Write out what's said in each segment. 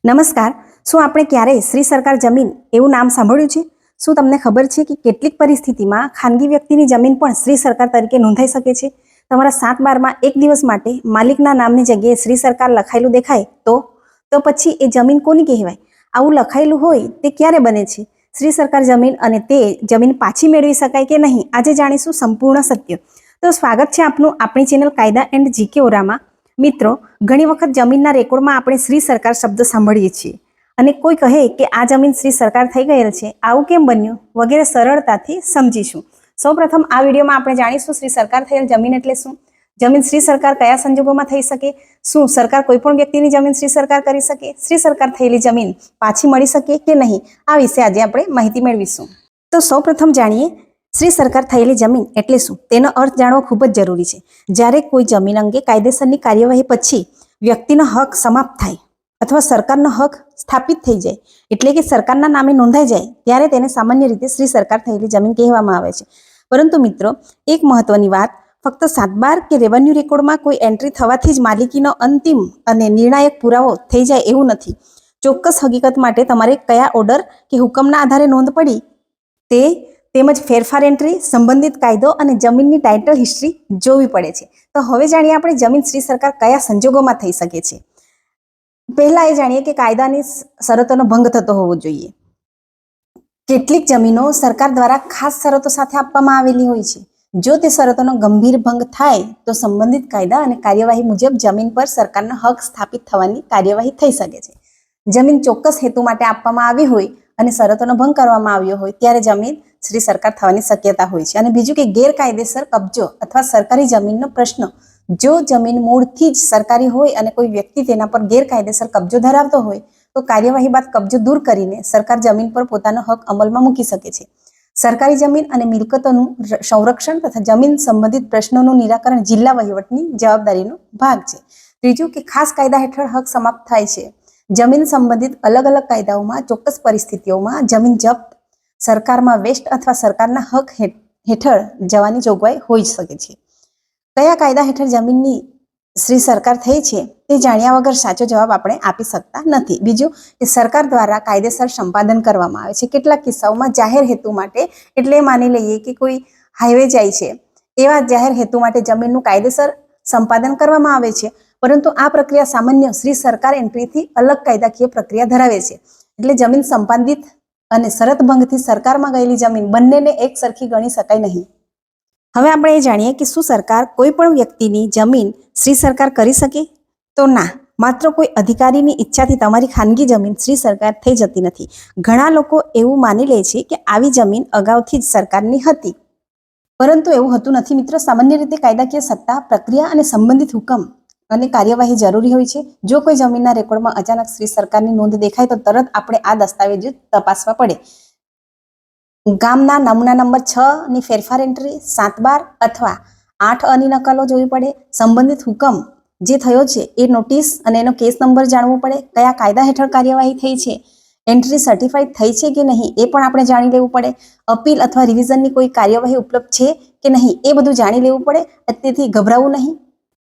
નમસ્કાર। શું આપણે ક્યારેય શ્રી સરકાર જમીન એવું નામ સાંભળ્યું છે? શું તમને ખબર છે કે કેટલીક પરિસ્થિતિમાં ખાનગી વ્યક્તિની જમીન પણ શ્રી સરકાર તરીકે નોંધાઈ શકે છે? તમારા 7/12માં એક દિવસ માટે માલિકના નામની જગ્યાએ શ્રી સરકાર લખાયેલું દેખાય તો પછી એ જમીન કોની કહેવાય? આવું લખાયેલું હોય તે ક્યારે બને છે? શ્રી સરકાર જમીન અને તે જમીન પાછી મેળવી શકાય કે નહીં, આજે જાણીશું સંપૂર્ણ સત્ય। તો સ્વાગત છે આપનું આપણી ચેનલ કાયદા એન્ડ જીકે ઓરામાં। મિત્રો, ઘણી વખત જમીનના રેકોર્ડમાં આપણે શ્રી સરકાર શબ્દ સાંભળીએ છીએ અને કોઈ કહે કે આ જમીન શ્રી સરકાર થઈ ગયેલ છે, આવું કેમ બન્યું વગેરે સરળતાથી સમજીશું। સૌપ્રથમ આ વિડીયોમાં આપણે જાણીશું શ્રી સરકાર થયેલ જમીન એટલે શું, જમીન શ્રી સરકાર કયા સંજોગોમાં થઈ શકે, શું સરકાર કોઈ પણ વ્યક્તિની જમીન શ્રી સરકાર કરી શકે, શ્રી સરકાર થયેલી જમીન પાછી મળી શકે કે નહીં, આ વિશે આજે આપણે માહિતી મેળવીશું। તો સૌપ્રથમ જાણીએ શ્રી સરકાર થયેલી જમીન એટલે શું, તેનો અર્થ જાણવો ખૂબ જ જરૂરી છે। જ્યારે કોઈ જમીન અંગે કાયદેસરની કાર્યવાહી પછી વ્યક્તિનો હક સમાપ્ત થાય અથવા સરકારનો હક સ્થાપિત થઈ જાય, એટલે કે સરકારના નામે નોંધાઈ જાય, ત્યારે તેને સામાન્ય રીતે શ્રી સરકાર થયેલી જમીન કહેવામાં આવે છે। પરંતુ મિત્રો, એક મહત્વની વાત, ફક્ત 7/12 કે રેવન્યુ રેકોર્ડમાં કોઈ એન્ટ્રી થવાથી જ માલિકીનો અંતિમ અને નિર્ણાયક પુરાવો થઈ જાય એવું નથી। ચોક્કસ હકીકત માટે તમારે કયા ઓર્ડર કે હુકમના આધારે નોંધ પડી તે તેમજ ફેરફાર એન્ટ્રી, સંબંધિત કાયદો અને જમીનની ટાઇટલ હિસ્ટ્રી જોવી પડે છે। તો હવે જાણીએ આપણે જમીન શ્રી સરકાર કયા સંજોગોમાં થઈ શકે છે। પહેલા એ જાણીએ કે કાયદાની શરતોનો ભંગ થતો હોવો જોઈએ। કેટલીક જમીનો સરકાર દ્વારા ખાસ શરતો સાથે આપવામાં આવેલી હોય છે। જો તે શરતોનો ગંભીર ભંગ થાય તો સંબંધિત કાયદા અને કાર્યવાહી મુજબ જમીન પર સરકારનો હક સ્થાપિત થવાની કાર્યવાહી થઈ શકે છે। જમીન ચોક્કસ હેતુ માટે આપવામાં આવી હોય અને શરતોનો ભંગ કરવામાં આવ્યો હોય ત્યારે જમીન શ્રી સરકાર થવાની શક્યતા હોય છે। અને બીજું કે ગેરકાયદેસર કબજો અથવા સરકારી જમીનનો પ્રશ્ન, જો જમીન મૂળથી જ સરકારી હોય અને કોઈ વ્યક્તિ તેના પર ગેરકાયદેસર કબજો ધરાવતો હોય તો કાર્યવાહી બાદ કબજો દૂર કરીને સરકાર જમીન પર પોતાનો હક અમલમાં મૂકી શકે છે। સરકારી જમીન અને મિલકતોનું સંરક્ષણ તથા જમીન સંબંધિત પ્રશ્નોનું નિરાકરણ જિલ્લા વહીવટની જવાબદારીનો ભાગ છે। ત્રીજું કે ખાસ કાયદા હેઠળ હક સમાપ્ત થાય છે। જમીન સંબંધિત અલગ અલગ કાયદાઓમાં ચોક્કસ પરિસ્થિતિઓમાં જમીન જપ્ત, સરકારમાં વેસ્ટ અથવા સરકારના હક હેઠળ જવાની જોગવાઈ હોઈ શકે છે। કયા કાયદા હેઠળ જમીનની શ્રી સરકાર થઈ છે તે જાણ્યા વગર સાચો જવાબ આપણે આપી શકતા નથી। બીજું કે સરકાર દ્વારા કાયદેસર સંપાદન કરવામાં આવે છે। કેટલાક કિસ્સાઓમાં જાહેર હેતુ માટે, એટલે માની લઈએ કે કોઈ હાઈવે જાય છે, એવા જાહેર હેતુ માટે જમીનનું કાયદેસર સંપાદન કરવામાં આવે છે, પરંતુ આ પ્રક્રિયા સામાન્ય શ્રી સરકાર એન્ટ્રીથી અલગ કાયદાકીય પ્રક્રિયા ધરાવે છે। એટલે જમીન સંપાદિત અને શરત ભંગથી સરકારમાં ગયેલી જમીન બંનેને એક સરખી ગણી શકાય નહીં। હવે આપણે એ જાણીએ કે શું સરકાર કોઈ પણ વ્યક્તિની જમીન શ્રી સરકાર કરી શકે? તો ના, માત્ર કોઈ અધિકારીની ઈચ્છાથી તમારી ખાનગી જમીન શ્રી સરકાર થઈ જતી નથી। ઘણા લોકો એવું માની લે છે કે આવી જમીન અગાઉથી જ સરકારની હતી, પરંતુ એવું હોતું નથી મિત્રો। સામાન્ય રીતે કાયદાકીય સત્તા, પ્રક્રિયા અને સંબંધિત હુકમ અને કાર્યવાહી જરૂરી હોય છે। જો કોઈ જમીનના રેકોર્ડમાં અચાનક શ્રી સરકારની નોંધ દેખાય તો તરત આપણે આ દસ્તાવેજો તપાસવા પડે। ગામના નમૂના નંબર 6 ની ફેરફાર એન્ટ્રી, 7/12 અથવા 8 ની નકલો જોવી પડે। સંબંધિત હુકમ જે થયો છે એ નોટિસ અને એનો કેસ નંબર જાણવો પડે। કયા કાયદા હેઠળ કાર્યવાહી થઈ છે, એન્ટ્રી સર્ટિફાઈડ થઈ છે કે નહીં એ પણ આપણે જાણી લેવું પડે। અપીલ અથવા રિવિઝનની કોઈ કાર્યવાહી ઉપલબ્ધ છે કે નહીં એ બધું જાણી લેવું પડે। તેથી ગભરાવું નહીં।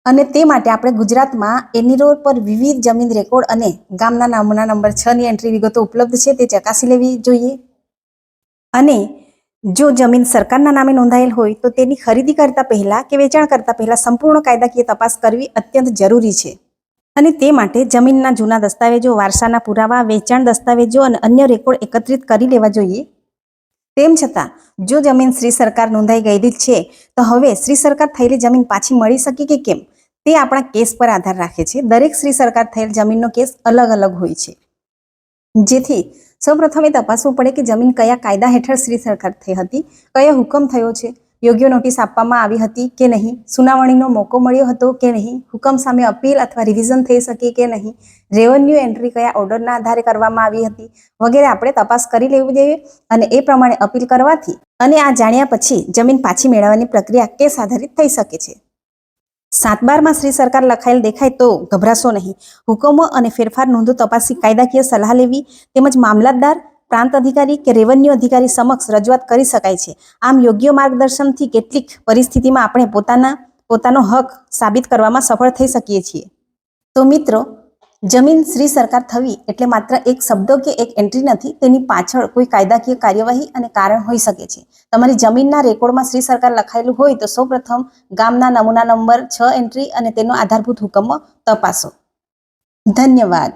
અને તે માટે આપણે ગુજરાતમાં એનીરોલ પર વિવિધ જમીન રેકોર્ડ અને ગામના નમૂના નંબર 6 ની એન્ટ્રી વિગતો ઉપલબ્ધ છે તે ચકાસી લેવી જોઈએ। અને જો જમીન સરકારના નામે નોંધાયેલ હોય તો તેની ખરીદી કરતા પહેલા કે વેચાણ કરતા પહેલા સંપૂર્ણ કાયદાકીય તપાસ કરવી અત્યંત જરૂરી છે। અને તે માટે જમીનના જૂના દસ્તાવેજો, વારસાના પુરાવા, વેચાણ દસ્તાવેજો અને અન્ય રેકોર્ડ એકત્રિત કરી લેવા જોઈએ। તેમ છતાં જો જમીન શ્રી સરકાર નોંધાઈ ગયેલી છે તો હવે શ્રી સરકાર થયેલી જમીન પાછી મળી શકે કે કેમ તે આપણા કેસ પર આધાર રાખે છે। દરેક શ્રી સરકાર થયેલ જમીનનો કેસ અલગ અલગ હોય છે, જેથી સૌપ્રથમ એ તપાસવું પડે કે જમીન કયા કાયદા હેઠળ શ્રી સરકાર થઈ હતી, કયો હુકમ થયો છે, યોગ્ય નોટિસ આપવામાં આવી હતી કે નહીં, સુનાવણીનો મોકો મળ્યો હતો કે નહીં, હુકમ સામે અપીલ અથવા રિવિઝન થઈ શકે કે નહીં, રેવન્યુ એન્ટ્રી કયા ઓર્ડરના આધારે કરવામાં આવી હતી વગેરે આપણે તપાસ કરી લેવી જોઈએ। અને એ પ્રમાણે અપીલ કરવાથી અને આ જાણ્યા પછી જમીન પાછી મેળવવાની પ્રક્રિયા કેસ આધારિત થઈ શકે છે। 7/12માં શ્રી સરકાર લખાયેલ દેખાય તો ગભરાશો નહીં। હુકમો અને ફેરફાર નોંધો તપાસી કાયદાકીય સલાહ લેવી તેમજ મામલતદાર, પ્રાંત અધિકારી કે રેવન્યુ અધિકારી સમક્ષ રજૂઆત કરી શકાય છે। આમ યોગ્ય માર્ગદર્શનથી કેટલીક પરિસ્થિતિમાં આપણે પોતાનો હક સાબિત કરવામાં સફળ થઈ શકીએ છીએ। તો મિત્રો, જમીન શ્રી સરકાર થવી એટલે માત્ર એક શબ્દો કે એક એન્ટ્રી નથી, તેની પાછળ કોઈ કાયદાકીય કાર્યવાહી અને કારણ હોઈ શકે છે. તમારી જમીનના રેકોર્ડમાં શ્રી સરકાર લખાયેલું હોય તો સૌપ્રથમ ગામના નમૂના નંબર 6 એન્ટ્રી અને તેનો આધારભૂત હુકમો તપાસો. ધન્યવાદ.